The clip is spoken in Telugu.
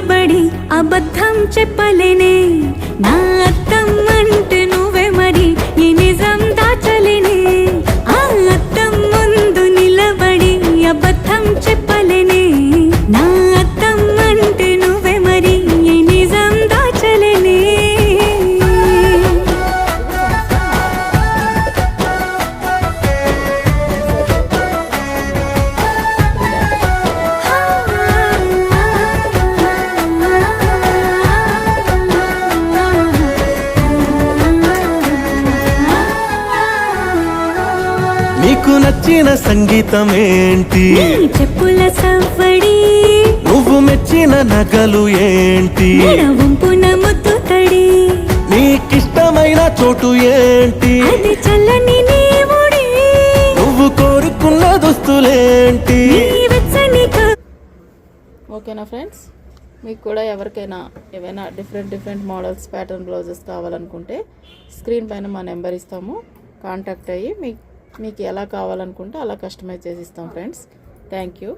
నిలబడి అబద్ధం చెప్పలేనే నా అద్దం అంటే నువ్వే మరి ఈ నిజం దాచలేనే ఆ అద్దం ముందు నిలబడి అబద్ధం చెప్పలేనే నా అద్దం అంటే నువ్వే మరి ఈ నిజం దాచలేనే నీకు నచ్చిన సంగీతం ఏంటి నీ చెప్పుల సవ్వడి నువ్వు మెచ్చిన నగలు ఏంటి వంపున ముద్దు తడి నీకిష్టమైన చోటు ఏంటి అది చల్లని నీ ఒడి నువ్వు కోరుకున్న దుస్తులేంటి ఓకేనా ఫ్రెండ్స్, మీకు కూడా ఎవరికైనా ఏవైనా డిఫరెంట్ మోడల్స్ ప్యాటర్న్ బ్లౌజెస్ కావాలనుకుంటే స్క్రీన్ పైన మా నెంబర్ ఇస్తాము, కాంటాక్ట్ అయ్యి మీకు ఎలా కావాలనుకుంటే అలా కస్టమైజ్ చేసి ఇస్తాం ఫ్రెండ్స్. Thank you.